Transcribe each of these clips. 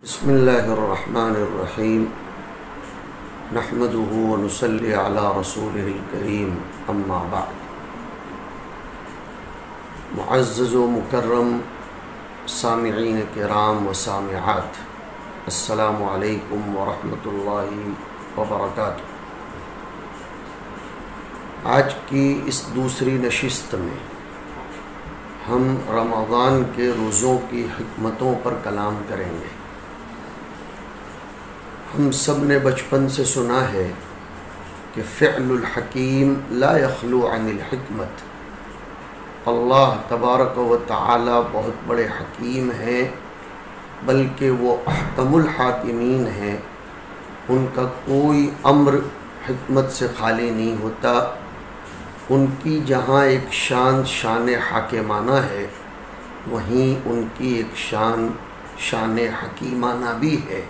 بسم اللہ الرحمن الرحیم نحمده ونصلی علی رسولہ الکریم اما بعد۔ معزز و مکرم سامعین کرام و سامعات، السلام علیکم ورحمۃ اللہ وبرکاتہ۔ آج کی اس دوسری نشست میں ہم رمضان کے روزوں کی حکمتوں پر کلام کریں گے۔ ہم سب نے بچپن سے سنا ہے کہ فعل الحکیم لا یخلو عن الحکمت۔ اللہ تبارک و تعالی بہت بڑے حکیم ہیں، بلکہ وہ احکم الحاکمین ہیں۔ ان کا کوئی امر حکمت سے خالی نہیں ہوتا۔ ان کی جہاں ایک شان حاکمانہ ہے، وہیں ان کی ایک شان حکیمانہ بھی ہے۔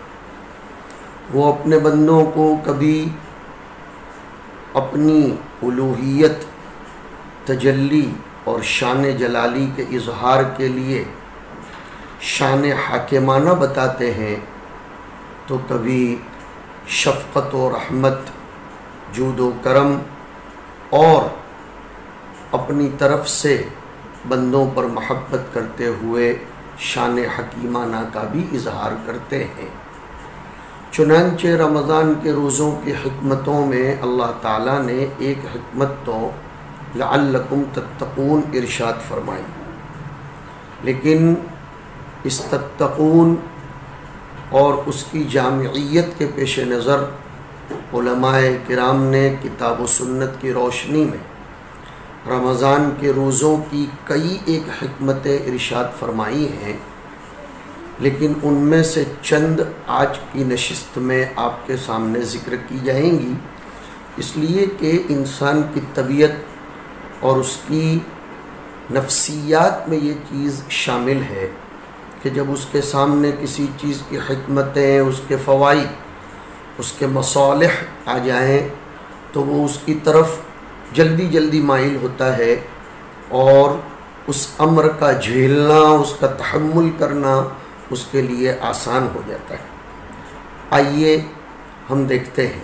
وہ اپنے بندوں کو کبھی اپنی الوہیت، تجلی اور شان جلالی کے اظہار کے لیے شان حاکمانہ بتاتے ہیں، تو کبھی شفقت و رحمت، جود و کرم اور اپنی طرف سے بندوں پر محبت کرتے ہوئے شان حکیمانہ کا بھی اظہار کرتے ہیں۔ چنانچہ رمضان کے روزوں کی حکمتوں میں اللہ تعالیٰ نے ایک حکمت تو لعلکم تتقون ارشاد فرمائی، لیکن اس تتقون اور اس کی جامعیت کے پیش نظر علماء کرام نے کتاب و سنت کی روشنی میں رمضان کے روزوں کی کئی ایک حکمتیں ارشاد فرمائی ہیں، لیکن ان میں سے چند آج کی نشست میں آپ کے سامنے ذکر کی جائیں گی، اس لیے کہ انسان کی طبیعت اور اس کی نفسیات میں یہ چیز شامل ہے کہ جب اس کے سامنے کسی چیز کی حکمتیں، اس کے فوائد، اس کے مصالح آ جائیں تو وہ اس کی طرف جلدی مائل ہوتا ہے، اور اس امر کا جھیلنا، اس کا تحمل کرنا اس کے لیے آسان ہو جاتا ہے۔ آئیے ہم دیکھتے ہیں۔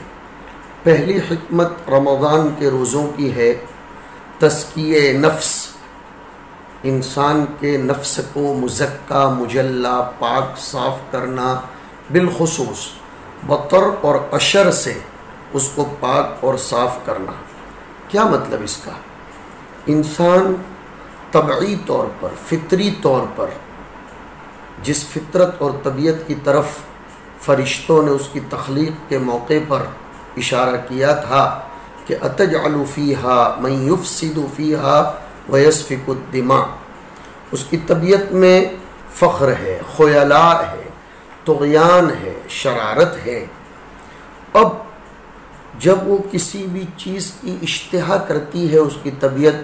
پہلی حکمت رمضان کے روزوں کی ہے تزکیہ نفس، انسان کے نفس کو مزکہ، مجلہ، پاک، صاف کرنا، بالخصوص بطر اور عشر سے اس کو پاک اور صاف کرنا۔ کیا مطلب اس کا؟ انسان طبعی طور پر، فطری طور پر جس فطرت اور طبیعت کی طرف فرشتوں نے اس کی تخلیق کے موقع پر اشارہ کیا تھا کہ اتجعل فیہا من یفسد فیہا ویسفک الدماء، اس کی طبیعت میں فخر ہے، خیلاء ہے، طغیان ہے، شرارت ہے۔ اب جب وہ کسی بھی چیز کی اشتہا کرتی ہے اس کی طبیعت،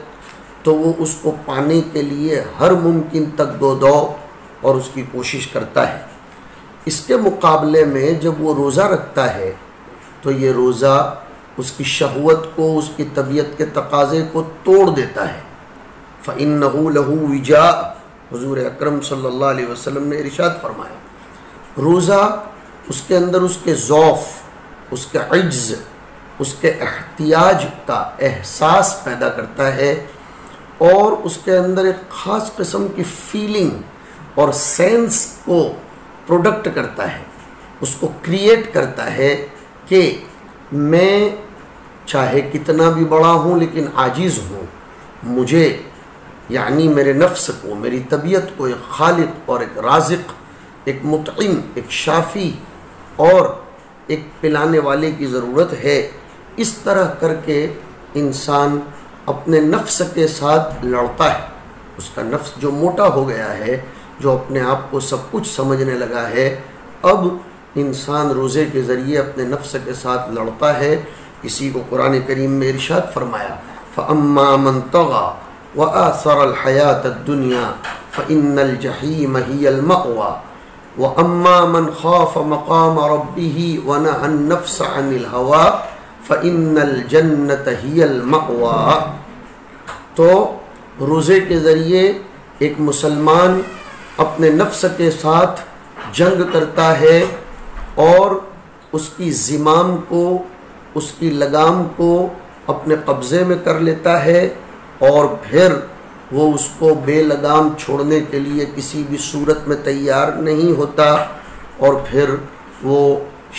تو وہ اس کو پانے کے لیے ہر ممکن تک دو اور اس کی کوشش کرتا ہے۔ اس کے مقابلے میں جب وہ روزہ رکھتا ہے تو یہ روزہ اس کی شہوت کو، اس کی طبیعت کے تقاضے کو توڑ دیتا ہے۔ فَإِنَّهُ لَهُ وِجَاءٌ، حضور اکرم صلی اللہ علیہ وسلم نے ارشاد فرمایا، روزہ اس کے اندر اس کے ضعف، اس کے عجز، اس کے احتیاج کا احساس پیدا کرتا ہے، اور اس کے اندر ایک خاص قسم کی فیلنگ اور سینس کو پروڈکٹ کرتا ہے، اس کو کریٹ کرتا ہے کہ میں چاہے کتنا بھی بڑا ہوں لیکن عاجز ہوں، مجھے یعنی میرے نفس کو، میری طبیعت کو ایک خالق اور ایک رازق، ایک مطعم، ایک شافی اور ایک پلانے والے کی ضرورت ہے۔ اس طرح کر کے انسان اپنے نفس کے ساتھ لڑتا ہے۔ اس کا نفس جو موٹا ہو گیا ہے، جو اپنے آپ کو سب کچھ سمجھنے لگا ہے، اب انسان روزے کے ذریعے اپنے نفس کے ساتھ لڑتا ہے۔ اسی کو قرآن کریم میں ارشاد فرمایا، فَأَمَّا مَنْ طَغَى وَآثَرَ الْحَيَاةَ الدُّنْيَا فَإِنَّ الْجَحِيمَ هِيَ الْمَأْوَى وَأَمَّا مَنْ خَافَ مَقَامَ رَبِّهِ وَنَهَى النَّفْسَ عَنِ الْهَوَىٰ فَإِنَّ الْجَنَّةَ هِيَ الْمَأْوَىٰ۔ تو روزے کے ذریعے ایک مسلمان اپنے نفس کے ساتھ جنگ کرتا ہے اور اس کی زمام کو، اس کی لگام کو اپنے قبضے میں کر لیتا ہے، اور پھر وہ اس کو بے لگام چھوڑنے کے لیے کسی بھی صورت میں تیار نہیں ہوتا، اور پھر وہ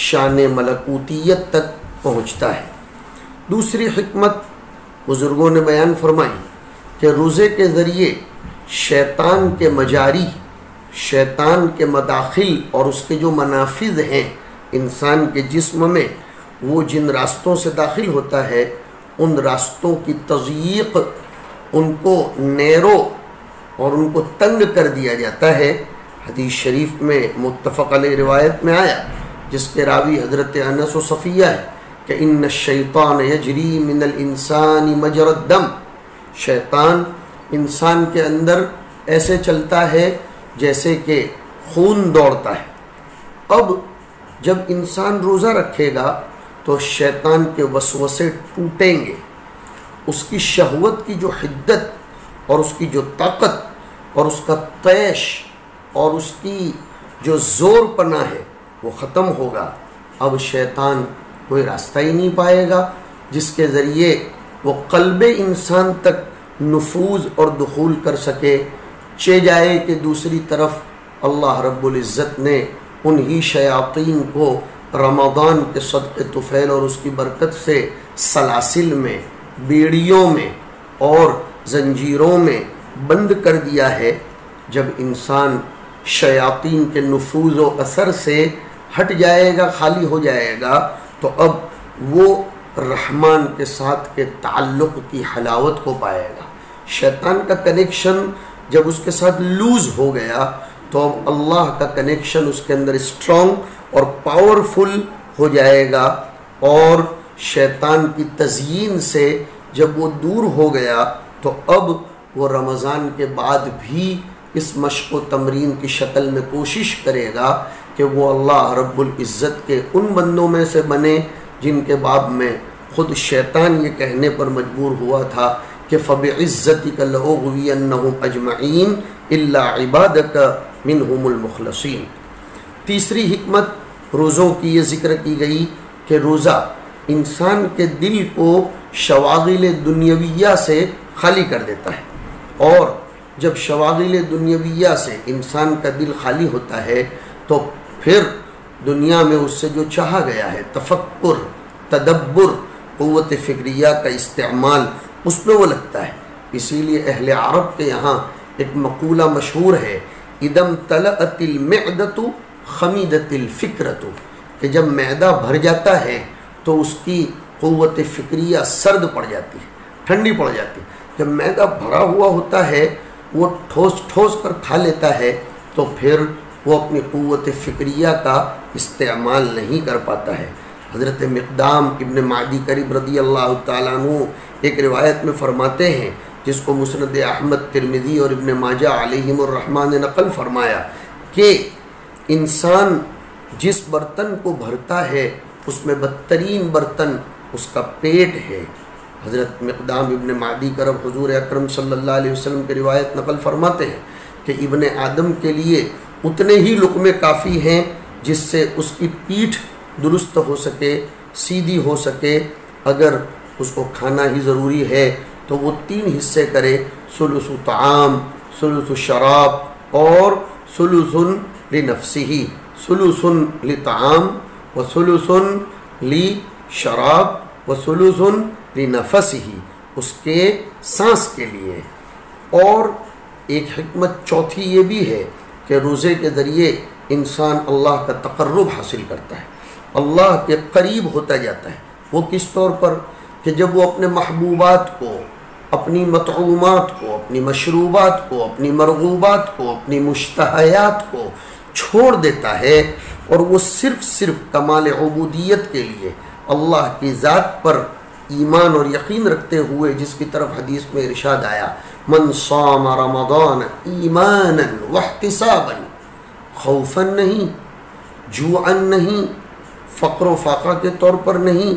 شان ملکوتیت تک پہنچتا ہے۔ دوسری حکمت بزرگوں نے بیان فرمائی کہ روزے کے ذریعے شیطان کے مجاری، شیطان کے مداخل اور اس کے جو منافذ ہیں انسان کے جسم میں، وہ جن راستوں سے داخل ہوتا ہے ان راستوں کی تضییق، ان کو نیرو اور ان کو تنگ کر دیا جاتا ہے۔ حدیث شریف میں متفق علیہ روایت میں آیا جس کے راوی حضرت انس و صفیہ ہے کہ ان الشیطان یجری من الانسان مجرى الدم، شیطان انسان کے اندر ایسے چلتا ہے جیسے کہ خون دوڑتا ہے۔ اب جب انسان روزہ رکھے گا تو شیطان کے وسوسے ٹوٹیں گے، اس کی شہوت کی جو حدت اور اس کی جو طاقت اور اس کا طیش اور اس کی جو زور پنا ہے وہ ختم ہوگا۔ اب شیطان کوئی راستہ ہی نہیں پائے گا جس کے ذریعے وہ قلب انسان تک نفوذ اور دخول کر سکے۔ چہ جائے کہ دوسری طرف اللہ رب العزت نے انہی شیاطین کو رمضان کے صدقے طفیل اور اس کی برکت سے سلاسل میں، بیڑیوں میں اور زنجیروں میں بند کر دیا ہے۔ جب انسان شیاطین کے نفوذ و اثر سے ہٹ جائے گا، خالی ہو جائے گا، تو اب وہ رحمان کے ساتھ کے تعلق کی حلاوت کو پائے گا۔ شیطان کا کنیکشن جب اس کے ساتھ لوز ہو گیا تو اب اللہ کا کنیکشن اس کے اندر اسٹرانگ اور پاورفل ہو جائے گا، اور شیطان کی تزیین سے جب وہ دور ہو گیا تو اب وہ رمضان کے بعد بھی اس مشق و تمرین کی شکل میں کوشش کرے گا کہ وہ اللہ رب العزت کے ان بندوں میں سے بنے جن کے باب میں خود شیطان یہ کہنے پر مجبور ہوا تھا کہ فَبِعِزَّتِكَ لَأُغْوِيَنَّهُمْ أَجْمَعِينَ إِلَّا عِبَادَكَ مِنْهُمُ الْمُخْلَصِينَ۔ تیسری حکمت روزوں کی یہ ذکر کی گئی کہ روزہ انسان کے دل کو شواغل دنیویہ سے خالی کر دیتا ہے، اور جب شواغل دنیویہ سے انسان کا دل خالی ہوتا ہے تو پھر دنیا میں اس سے جو چاہا گیا ہے تفکر، تدبر، قوت فکریہ کا استعمال، اس پہ وہ لگتا ہے۔ اسی لیے اہل عرب کے یہاں ایک مقولہ مشہور ہے، اِذَا امْتَلَأَتِ الْمِعْدَةُ خَمِدَتِ الْفِكْرَةُ، کہ جب معدہ بھر جاتا ہے تو اس کی قوت فکریہ سرد پڑ جاتی ہے، ٹھنڈی پڑ جاتی ہے۔ جب معدہ بھرا ہوا ہوتا ہے وہ ٹھوس ٹھوس کر کھا لیتا ہے تو پھر وہ اپنی قوت فکریہ کا استعمال نہیں کر پاتا ہے۔ حضرت مقدام ابن معدی کرب رضی اللہ تعالیٰ عنہ ایک روایت میں فرماتے ہیں جس کو مسند احمد، ترمذی اور ابن ماجہ علیہم الرحمٰن نے نقل فرمایا کہ انسان جس برتن کو بھرتا ہے اس میں بدترین برتن اس کا پیٹ ہے۔ حضرت مقدام ابن معدی کرب حضور اکرم صلی اللہ علیہ وسلم کی روایت نقل فرماتے ہیں کہ ابن آدم کے لیے اتنے ہی لقمے کافی ہیں جس سے اس کی پیٹھ درست ہو سکے، سیدھی ہو سکے۔ اگر اس کو کھانا ہی ضروری ہے تو وہ 3 حصے کرے، ثلث طعام، ثلث شراب اور ثلث لنفسہ، ثلث لطعام و ثلث لشراب و ثلث لنفسہ، اس کے سانس کے لیے۔ اور ایک حکمت چوتھی یہ بھی ہے کہ روزے کے ذریعے انسان اللہ کا تقرب حاصل کرتا ہے، اللہ کے قریب ہوتا جاتا ہے۔ وہ کس طور پر کہ جب وہ اپنے محبوبات کو، اپنی مطعومات کو، اپنی مشروبات کو، اپنی مرغوبات کو، اپنی مشتہیات کو چھوڑ دیتا ہے اور وہ صرف کمال عبودیت کے لیے اللہ کی ذات پر ایمان اور یقین رکھتے ہوئے، جس کی طرف حدیث میں ارشاد آیا من صام رمضان ایمانا واحتسابا، خوفا نہیں، جوعا نہیں، فقر و فاقہ کے طور پر نہیں،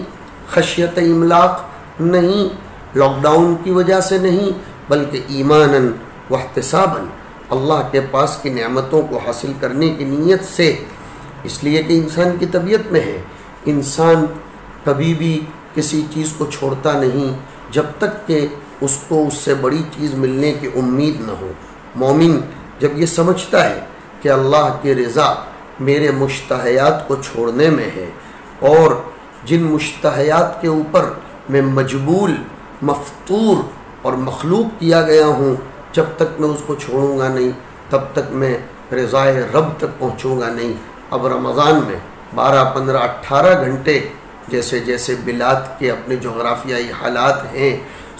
خشیت املاق نہیں، لاک ڈاؤن کی وجہ سے نہیں، بلکہ ایمانا واحتسابا، اللہ کے پاس کی نعمتوں کو حاصل کرنے کی نیت سے، اس لیے کہ انسان کی طبیعت میں ہے، انسان کبھی بھی کسی چیز کو چھوڑتا نہیں جب تک کہ اس کو اس سے بڑی چیز ملنے کی امید نہ ہو۔ مومن جب یہ سمجھتا ہے کہ اللہ کی رضا میرے مشتہیات کو چھوڑنے میں ہے، اور جن مشتہیات کے اوپر میں مجبول، مفطور اور مخلوق کیا گیا ہوں، جب تک میں اس کو چھوڑوں گا نہیں تب تک میں رضائے رب تک پہنچوں گا نہیں۔ اب رمضان میں 12، 15، 18 گھنٹے جیسے جیسے بلاد کے اپنے جغرافیائی حالات ہیں،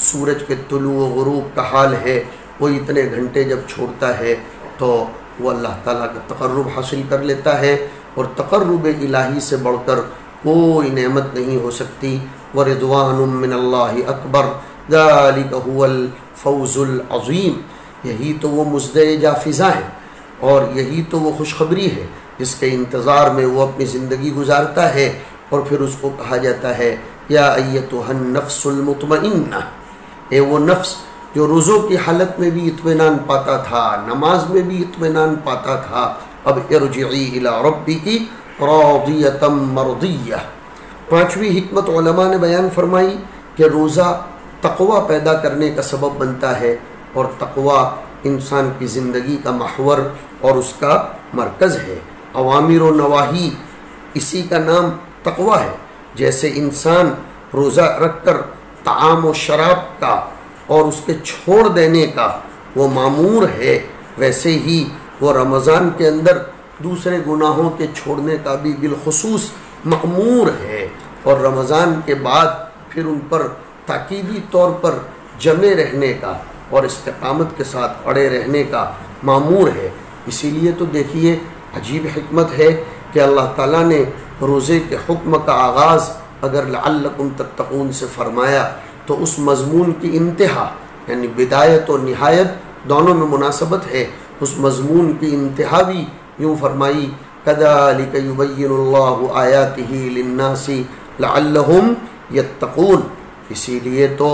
سورج کے طلوع و غروب کا حال ہے، وہ اتنے گھنٹے جب چھوڑتا ہے تو وہ اللہ تعالیٰ کا تقرب حاصل کر لیتا ہے، اور تقرب الہی سے بڑھ کر کوئی نعمت نہیں ہو سکتی۔ وَرِضْوَانٌ مِّنَ اللَّهِ أَكْبَرُ ذَلِكَ هُوَ الْفَوْزُ الْعَظِيمُ، یہی تو وہ مزدِ جا فضا ہے، اور یہی تو وہ خوشخبری ہے جس کے انتظار میں وہ اپنی زندگی گزارتا ہے۔ اور پھر اس کو کہا جاتا ہے یا ایتھا النفس المطمئنہ، اے وہ نفس جو روزوں کی حالت میں بھی اطمینان پاتا تھا، نماز میں بھی اطمینان پاتا تھا، اب ارجعی الی ربک راضیۃ مرضیہ۔ پانچویں حکمت علماء نے بیان فرمائی کہ روزہ تقوی پیدا کرنے کا سبب بنتا ہے، اور تقوی انسان کی زندگی کا محور اور اس کا مرکز ہے۔ اوامر و نواہی اسی کا نام تقوی ہے۔ جیسے انسان روزہ رکھ کر طعام و شراب کا اور اس کے چھوڑ دینے کا وہ مامور ہے، ویسے ہی وہ رمضان کے اندر دوسرے گناہوں کے چھوڑنے کا بھی بالخصوص مأمور ہے، اور رمضان کے بعد پھر ان پر تاکیدی طور پر جمے رہنے کا اور استقامت کے ساتھ اڑے رہنے کا مامور ہے۔ اسی لیے تو دیکھیے عجیب حکمت ہے کہ اللہ تعالیٰ نے روزے کے حکم کا آغاز اگر لعلکم تتقون سے فرمایا تو اس مضمون کی انتہا، یعنی بدایت و نہایت دونوں میں مناسبت ہے، اس مضمون کی انتہا بھی یوں فرمائی کذالک یبین اللہ آیاتہ للناس لعلہم یتقون۔ اسی لیے تو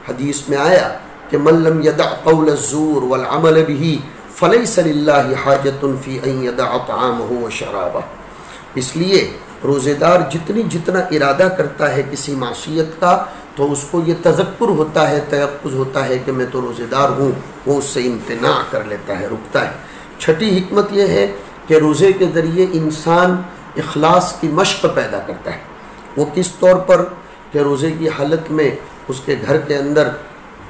حدیث میں آیا کہ من لم یدع قول الزور والعمل به فلیس للہ حاجۃ فی ان یدع طعامہ وشرابہ۔ اس لیے روزے دار جتنا ارادہ کرتا ہے کسی معصیت کا تو اس کو یہ تذکر ہوتا ہے، تیقظ ہوتا ہے کہ میں تو روزے دار ہوں، وہ اس سے امتناع کر لیتا ہے، رکتا ہے۔ چھٹی حکمت یہ ہے کہ روزے کے ذریعے انسان اخلاص کی مشق پیدا کرتا ہے۔ وہ کس طور پر کہ روزے کی حالت میں اس کے گھر کے اندر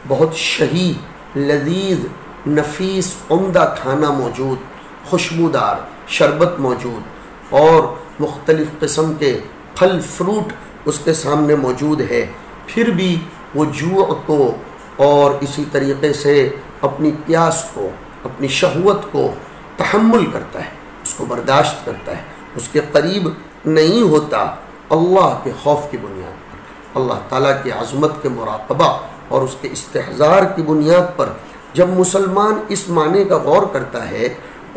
بہت شہی، لذیذ، نفیس، عمدہ کھانا موجود، خوشبودار شربت موجود، اور مختلف قسم کے پھل فروٹ اس کے سامنے موجود ہے، پھر بھی وہ جوع کو اور اسی طریقے سے اپنی پیاس کو، اپنی شہوت کو تحمل کرتا ہے، اس کو برداشت کرتا ہے، اس کے قریب نہیں ہوتا، اللہ کے خوف کی بنیاد پر، اللہ تعالیٰ کی عظمت کے مراقبہ اور اس کے استحضار کی بنیاد پر۔ جب مسلمان اس معنی کا غور کرتا ہے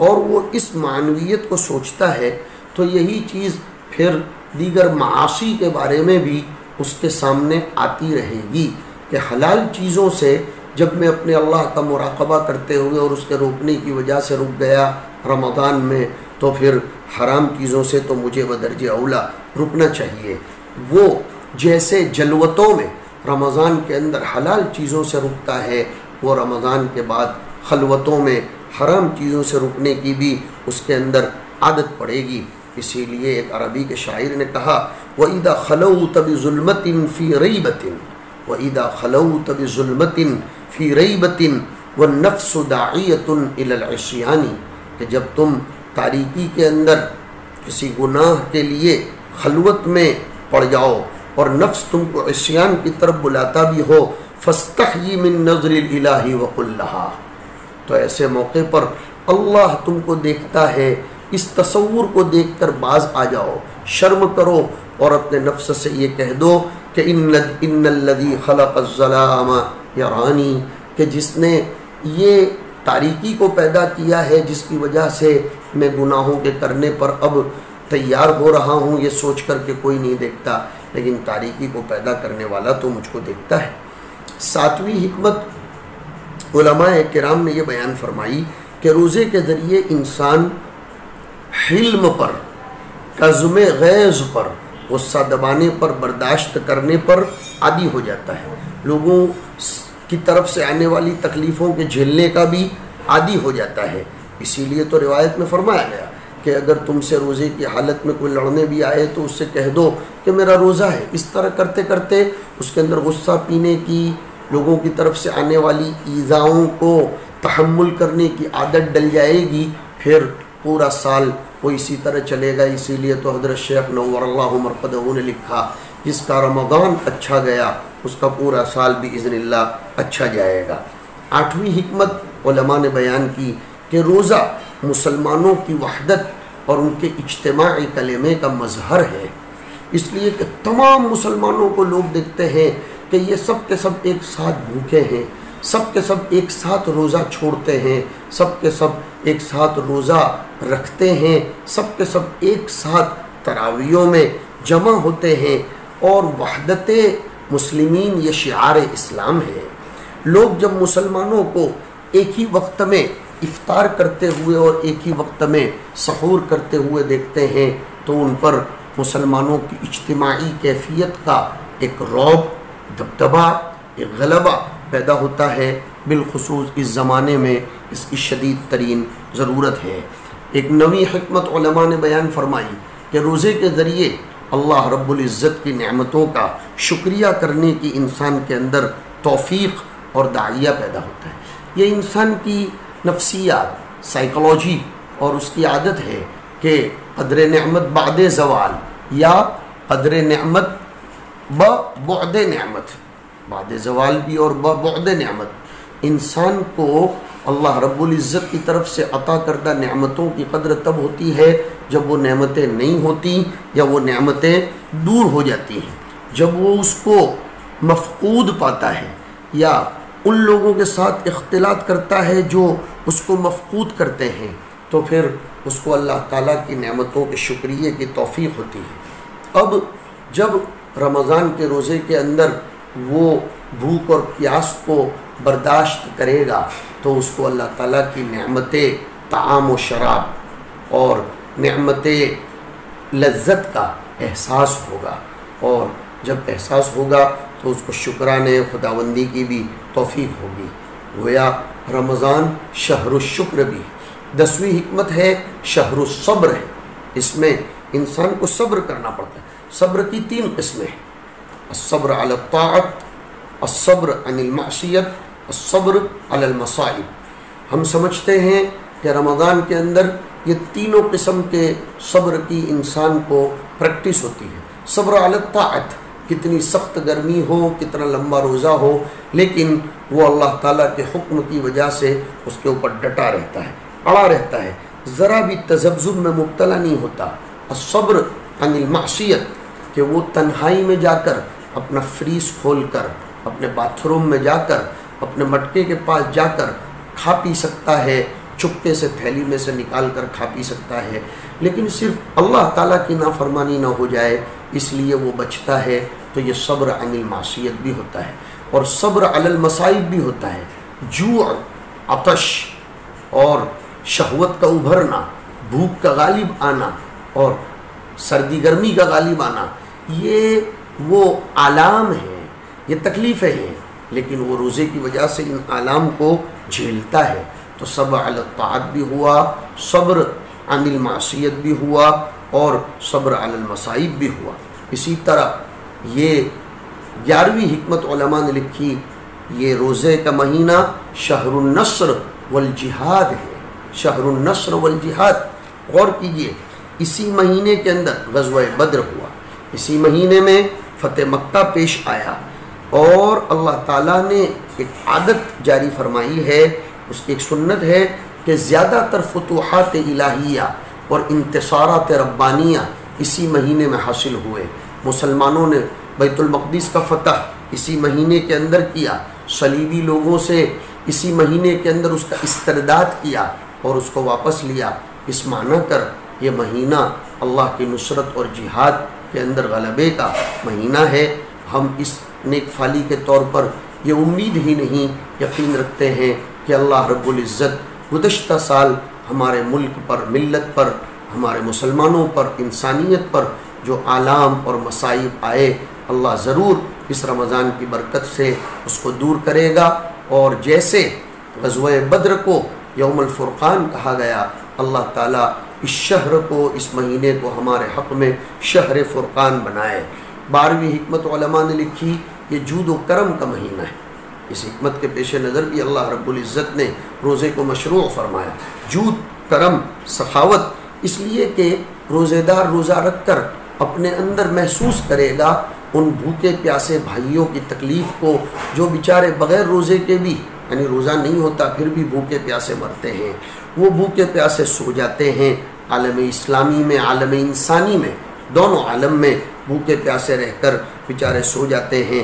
اور وہ اس معنویت کو سوچتا ہے تو یہی چیز پھر دیگر معاشی کے بارے میں بھی اس کے سامنے آتی رہے گی کہ حلال چیزوں سے جب میں اپنے اللہ کا مراقبہ کرتے ہوئے اور اس کے روکنے کی وجہ سے رک گیا رمضان میں، تو پھر حرام چیزوں سے تو مجھے بدرجہ اولا رکنا چاہیے۔ وہ جیسے جلوتوں میں رمضان کے اندر حلال چیزوں سے رکتا ہے، وہ رمضان کے بعد خلوتوں میں حرام چیزوں سے رکنے کی بھی اس کے اندر عادت پڑے گی۔ اسی لیے ایک عربی کے شاعر نے کہا وَإِذَا خَلَوْتَ بِظُلْمَةٍ فِي رَيْبَةٍ وَإِذَا خَلَوْتَ بِظُلْمَةٍ فِي رَيْبَةٍ وَالنَّفْسُ دَاعِيَةٌ إِلَى الْعِصْيَانِ، کہ جب تم تاریکی کے اندر کسی گناہ کے لیے خلوت میں پڑ جاؤ اور نفس تم کو عصیان کی طرف بلاتا بھی ہو، فَاسْتَحْيِ مِن نَظْرِ الْإِلَٰهِ وَقُلْ لَهَا، تو ایسے موقع پر اللہ تم کو دیکھتا ہے، اس تصور کو دیکھ کر باز آ جاؤ، شرم کرو اور اپنے نفس سے یہ کہہ دو کہ ان الذی خلق الظلام یرانی، کہ جس نے یہ تاریکی کو پیدا کیا ہے جس کی وجہ سے میں گناہوں کے کرنے پر اب تیار ہو رہا ہوں، یہ سوچ کر کہ کوئی نہیں دیکھتا، لیکن تاریکی کو پیدا کرنے والا تو مجھ کو دیکھتا ہے۔ ساتویں حکمت علماء کرام نے یہ بیان فرمائی کہ روزے کے ذریعے انسان حلم پر، عزم غیظ پر، غصہ دبانے پر، برداشت کرنے پر عادی ہو جاتا ہے، لوگوں کی طرف سے آنے والی تکلیفوں کے جھیلنے کا بھی عادی ہو جاتا ہے۔ اسی لیے تو روایت میں فرمایا گیا کہ اگر تم سے روزے کی حالت میں کوئی لڑنے بھی آئے تو اس سے کہہ دو کہ میرا روزہ ہے۔ اس طرح کرتے کرتے اس کے اندر غصہ پینے کی، لوگوں کی طرف سے آنے والی ایذاؤں کو تحمل کرنے کی عادت ڈل جائے گی، پھر پورا سال وہ اسی طرح چلے گا۔ اسی لیے تو حضرت شیخ نور اللہ مرقدہ نے لکھا، جس کا رمضان اچھا گیا اس کا پورا سال بھی باذن اللہ اچھا جائے گا۔ 8ویں حکمت علماء نے بیان کی کہ روزہ مسلمانوں کی وحدت اور ان کے اجتماعی کلمے کا مظہر ہے، اس لیے کہ تمام مسلمانوں کو لوگ دیکھتے ہیں کہ یہ سب کے سب ایک ساتھ بھوکے ہیں، سب کے سب ایک ساتھ روزہ چھوڑتے ہیں، سب کے سب ایک ساتھ روزہ رکھتے ہیں، سب کے سب ایک ساتھ تراویحوں میں جمع ہوتے ہیں، اور وحدت مسلمین یہ شعار اسلام ہے۔ لوگ جب مسلمانوں کو ایک ہی وقت میں افطار کرتے ہوئے اور ایک ہی وقت میں سحور کرتے ہوئے دیکھتے ہیں تو ان پر مسلمانوں کی اجتماعی کیفیت کا ایک رعب، دبدبہ، ایک غلبہ پیدا ہوتا ہے۔ بالخصوص اس زمانے میں اس کی شدید ترین ضرورت ہے۔ ایک نویں حکمت علماء نے بیان فرمائی کہ روزے کے ذریعے اللہ رب العزت کی نعمتوں کا شکریہ کرنے کی انسان کے اندر توفیق اور داعیہ پیدا ہوتا ہے۔ یہ انسان کی نفسیات، سائیکالوجی اور اس کی عادت ہے کہ قدر نعمت بعد زوال یا قدر نعمت بعد نعمت، بعد زوال بھی اور بعد نعمت، انسان کو اللہ رب العزت کی طرف سے عطا کردہ نعمتوں کی قدر تب ہوتی ہے جب وہ نعمتیں نہیں ہوتی یا وہ نعمتیں دور ہو جاتی ہیں، جب وہ اس کو مفقود پاتا ہے یا ان لوگوں کے ساتھ اختلاط کرتا ہے جو اس کو مفقود کرتے ہیں، تو پھر اس کو اللہ تعالیٰ کی نعمتوں کے شکریے کی توفیق ہوتی ہے۔ اب جب رمضان کے روزے کے اندر وہ بھوک اور پیاس کو برداشت کرے گا تو اس کو اللہ تعالیٰ کی نعمت طعام و شراب اور نعمت لذت کا احساس ہوگا، اور جب احساس ہوگا تو اس کو شکرانے خداوندی کی بھی توفیق ہوگی۔ گویا رمضان شہر الشکر بھی۔ 10ویں حکمت ہے شہر الصبر ہے، اس میں انسان کو صبر کرنا پڑتا ہے۔ صبر کی 3 قسمیں ہیں، الصبر علی الطاعت، الصبر عن المعصیت، الصبر علی المصائب۔ ہم سمجھتے ہیں کہ رمضان کے اندر یہ تینوں قسم کے صبر کی انسان کو پریکٹس ہوتی ہے۔ صبر علی الطاعت، کتنی سخت گرمی ہو، کتنا لمبا روزہ ہو، لیکن وہ اللہ تعالیٰ کے حکم کی وجہ سے اس کے اوپر ڈٹا رہتا ہے، اڑا رہتا ہے، ذرا بھی تذبذب میں مبتلا نہیں ہوتا۔ الصبر عن المعصیت، کہ وہ تنہائی میں جا کر اپنا فریز کھول کر، اپنے باتھ روم میں جا کر، اپنے مٹکے کے پاس جا کر کھا پی سکتا ہے، چپکے سے تھیلی میں سے نکال کر کھا پی سکتا ہے، لیکن صرف اللہ تعالیٰ کی نافرمانی نہ ہو جائے اس لیے وہ بچتا ہے۔ تو یہ صبر عن المعصیت بھی ہوتا ہے، اور صبر علی المصائب بھی ہوتا ہے۔ جوع، عطش اور شہوت کا ابھرنا، بھوک کا غالب آنا اور سردی گرمی کا غالب آنا، یہ وہ علام ہیں، یہ تکلیفیں ہیں، لیکن وہ روزے کی وجہ سے ان علام کو جھیلتا ہے۔ تو صبر علی الطاعت بھی ہوا، صبر عن المعصیت بھی ہوا، اور صبر علی المصائب بھی ہوا۔ اسی طرح یہ 11ویں حکمت علماء نے لکھی، یہ روزے کا مہینہ شہر النصر والجہاد ہے، شہر النصر والجہاد۔ غور کیجئے، اسی مہینے کے اندر غزوہ بدر ہوا، اسی مہینے میں فتح مکہ پیش آیا، اور اللہ تعالیٰ نے ایک عادت جاری فرمائی ہے، اس کی ایک سنت ہے کہ زیادہ تر فتوحات الہیہ اور انتصارات ربانیہ اسی مہینے میں حاصل ہوئے۔ مسلمانوں نے بیت المقدس کا فتح اسی مہینے کے اندر کیا، صلیبی لوگوں سے اسی مہینے کے اندر اس کا استرداد کیا اور اس کو واپس لیا۔ اس معنی کر یہ مہینہ اللہ کی نصرت اور جہاد کے اندر غلبے کا مہینہ ہے۔ ہم اس نیک فالی کے طور پر یہ امید ہی نہیں، یقین رکھتے ہیں کہ اللہ رب العزت گزشتہ سال ہمارے ملک پر، ملت پر، ہمارے مسلمانوں پر، انسانیت پر جو آلام اور مصائب آئے، اللہ ضرور اس رمضان کی برکت سے اس کو دور کرے گا۔ اور جیسے غزوہ بدر کو یوم الفرقان کہا گیا، اللہ تعالیٰ اس شہر کو، اس مہینے کو ہمارے حق میں شہر فرقان بنائے۔ 12ویں حکمت علماء نے لکھی، یہ جود و کرم کا مہینہ ہے۔ اس حکمت کے پیش نظر بھی اللہ رب العزت نے روزے کو مشروع فرمایا۔ جود، کرم، سخاوت، اس لیے کہ روزے دار روزہ رکھ کر اپنے اندر محسوس کرے گا ان بھوکے پیاسے بھائیوں کی تکلیف کو، جو بیچارے بغیر روزے کے بھی، یعنی روزہ نہیں ہوتا پھر بھی بھوکے پیاسے مرتے ہیں، وہ بھوکے پیاسے سو جاتے ہیں۔ عالم اسلامی میں، عالم انسانی میں، دونوں عالم میں بھوکے پیاسے رہ کر بیچارے سو جاتے ہیں،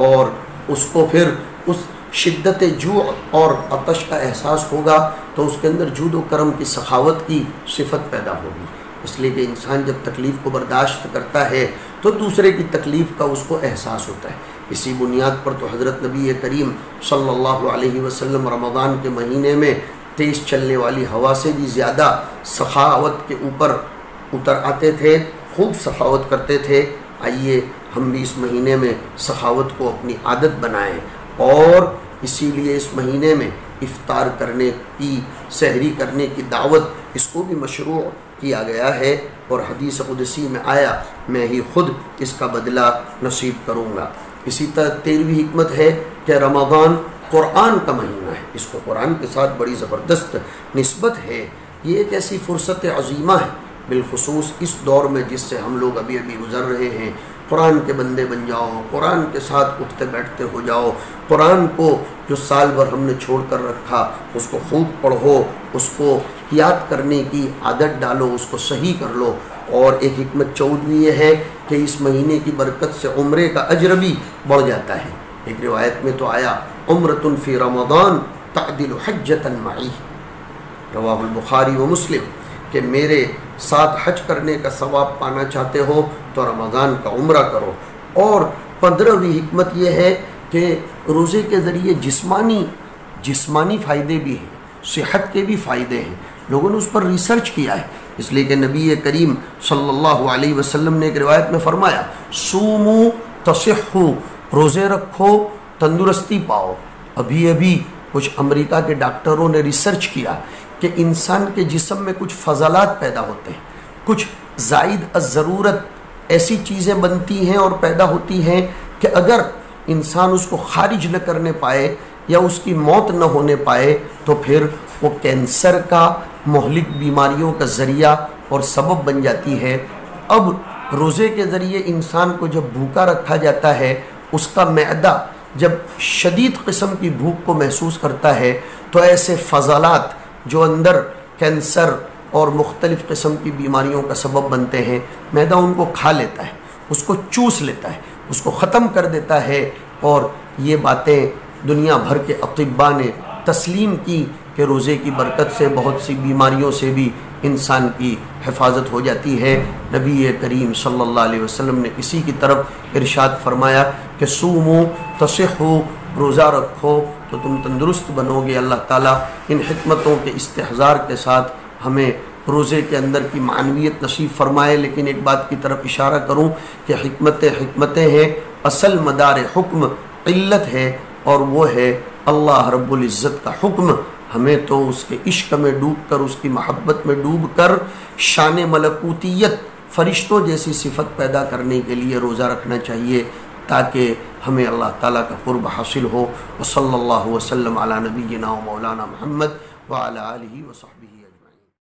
اور اس کو پھر اس شدت جوع اور عطش کا احساس ہوگا تو اس کے اندر جود و کرم کی، سخاوت کی صفت پیدا ہوگی۔ اس لیے کہ انسان جب تکلیف کو برداشت کرتا ہے تو دوسرے کی تکلیف کا اس کو احساس ہوتا ہے۔ اسی بنیاد پر تو حضرت نبی کریم صلی اللہ علیہ وسلم رمضان کے مہینے میں تیز چلنے والی ہوا سے بھی زیادہ سخاوت کے اوپر اتر آتے تھے، خوب سخاوت کرتے تھے۔ آئیے ہم بھی اس مہینے میں سخاوت کو اپنی عادت بنائیں، اور اسی لیے اس مہینے میں افطار کرنے کی، سحری کرنے کی دعوت، اس کو بھی مشروع کیا گیا ہے، اور حدیث قدسی میں آیا، میں ہی خود اس کا بدلہ نصیب کروں گا۔ اسی طرح 13ویں حکمت ہے کہ رمضان قرآن کا مہینہ ہے، اس کو قرآن کے ساتھ بڑی زبردست نسبت ہے۔ یہ ایک ایسی فرصت عظیمہ ہے، بالخصوص اس دور میں جس سے ہم لوگ ابھی گزر رہے ہیں۔ قرآن کے بندے بن جاؤ، قرآن کے ساتھ اٹھتے بیٹھتے ہو جاؤ، قرآن کو جو سال بھر ہم نے چھوڑ کر رکھا اس کو خوب پڑھو، اس کو یاد کرنے کی عادت ڈالو، اس کو صحیح کر لو۔ اور ایک حکمت 14ویں یہ ہے کہ اس مہینے کی برکت سے عمرے کا اجر بھی بڑھ جاتا ہے۔ ایک روایت میں تو آیا، عمرۃ فی رمضان تعدل حجۃ معی، رواہ البخاری و مسلم، کہ میرے ساتھ حج کرنے کا ثواب پانا چاہتے ہو تو رمضان کا عمرہ کرو۔ اور 15ویں حکمت یہ ہے کہ روزے کے ذریعے جسمانی فائدے بھی ہیں، صحت کے بھی فائدے ہیں۔ لوگوں نے اس پر ریسرچ کیا ہے، اس لیے کہ نبی کریم صلی اللہ علیہ وسلم نے ایک روایت میں فرمایا، سومو تصحو، روزے رکھو تندرستی پاؤ۔ ابھی کچھ امریکہ کے ڈاکٹروں نے ریسرچ کیا کہ انسان کے جسم میں کچھ فضلات پیدا ہوتے ہیں، کچھ زائد الضرورت ایسی چیزیں بنتی ہیں اور پیدا ہوتی ہیں کہ اگر انسان اس کو خارج نہ کرنے پائے یا اس کی موت نہ ہونے پائے تو پھر وہ کینسر کا، مہلک بیماریوں کا ذریعہ اور سبب بن جاتی ہے۔ اب روزے کے ذریعے انسان کو جب بھوکا رکھا جاتا ہے، اس کا معدہ جب شدید قسم کی بھوک کو محسوس کرتا ہے تو ایسے فضلات جو اندر کینسر اور مختلف قسم کی بیماریوں کا سبب بنتے ہیں، معدہ ان کو کھا لیتا ہے، اس کو چوس لیتا ہے، اس کو ختم کر دیتا ہے۔ اور یہ باتیں دنیا بھر کے اطباء نے تسلیم کی کہ روزے کی برکت سے بہت سی بیماریوں سے بھی انسان کی حفاظت ہو جاتی ہے۔ نبی کریم صلی اللہ علیہ وسلم نے اسی کی طرف ارشاد فرمایا کہ سومو تصحو، روزہ رکھو تو تم تندرست بنو گے۔ اللہ تعالیٰ ان حکمتوں کے استحضار کے ساتھ ہمیں روزے کے اندر کی معنویت نصیب فرمائے۔ لیکن ایک بات کی طرف اشارہ کروں کہ حکمتیں ہیں، اصل مدار حکم علت ہے، اور وہ ہے اللہ رب العزت کا حکم۔ ہمیں تو اس کے عشق میں ڈوب کر، اس کی محبت میں ڈوب کر شان ملکوتیت، فرشتوں جیسی صفت پیدا کرنے کے لیے روزہ رکھنا چاہیے، تاکہ ہمیں اللہ تعالیٰ کا قرب حاصل ہو۔ وصلی اللہ وسلم علی نبینا و مولانا محمد وعلی آلہ وصحبہ۔